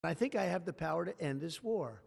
I think I have the power to end this war,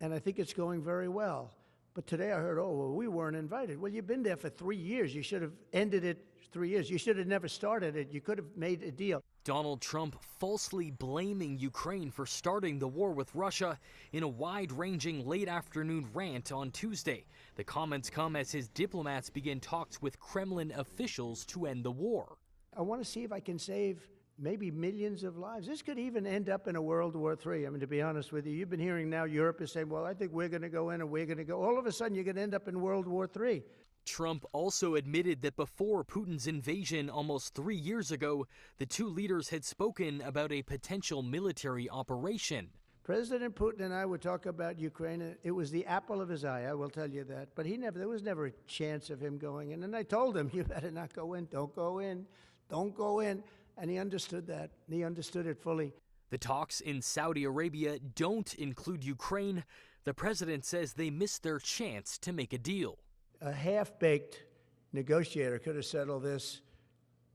and I think it's going very well. But today I heard, oh, well, we weren't invited. Well, you've been there for 3 years. You should have ended it 3 years. You should have never started it. You could have made a deal. Donald Trump falsely blaming Ukraine for starting the war with Russia in a wide-ranging late-afternoon rant on Tuesday. The comments come as his diplomats begin talks with Kremlin officials to end the war. I want to see if I can save maybe millions of lives. This could even end up in a World War III. I mean, to be honest with you, you've been hearing now Europe is saying, well, I think we're going to go in and we're going to go. All of a sudden, you're going to end up in World War III. Trump also admitted that before Putin's invasion almost 3 years ago, the two leaders had spoken about a potential military operation. President Putin and I would talk about Ukraine. It was the apple of his eye, I will tell you that. But there was never a chance of him going in. And I told him, you better not go in. Don't go in. Don't go in. And he understood that. He understood it fully. The talks in Saudi Arabia don't include Ukraine. The president says they missed their chance to make a deal. A half-baked negotiator could have settled this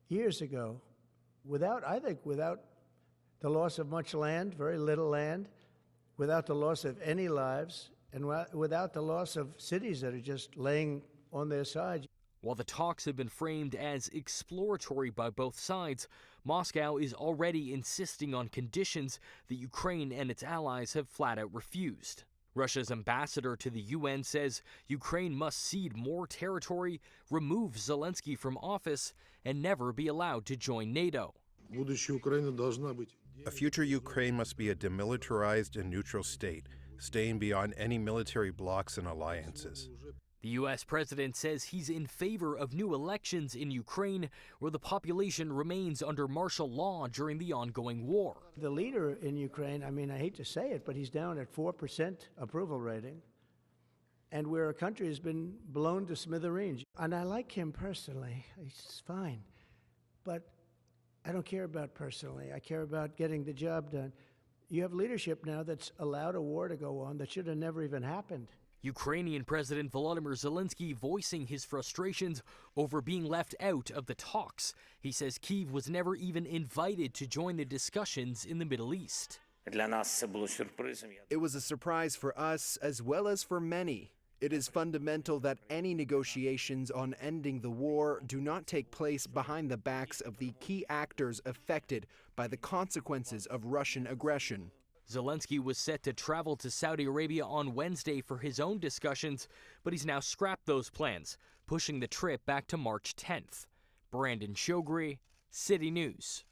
years ago without the loss of much land, very little land, without the loss of any lives, and without the loss of cities that are just laying on their sides. While the talks have been framed as exploratory by both sides, Moscow is already insisting on conditions that Ukraine and its allies have flat out refused. Russia's ambassador to the UN says Ukraine must cede more territory, remove Zelensky from office, and never be allowed to join NATO. A future Ukraine must be a demilitarized and neutral state, staying beyond any military blocs and alliances. The U.S. president says he's in favor of new elections in Ukraine, where the population remains under martial law during the ongoing war. The leader in Ukraine, I mean, I hate to say it, but he's down at 4% approval rating, and where a country has been blown to smithereens. And I like him personally. He's fine. But I don't care about personally. I care about getting the job done. You have leadership now that's allowed a war to go on that should have never even happened. Ukrainian President Volodymyr Zelensky voicing his frustrations over being left out of the talks. He says Kyiv was never even invited to join the discussions in the Middle East. It was a surprise for us as well as for many. It is fundamental that any negotiations on ending the war do not take place behind the backs of the key actors affected by the consequences of Russian aggression. Zelensky was set to travel to Saudi Arabia on Wednesday for his own discussions, but he's now scrapped those plans, pushing the trip back to March 10th. Brandon Choghri, City News.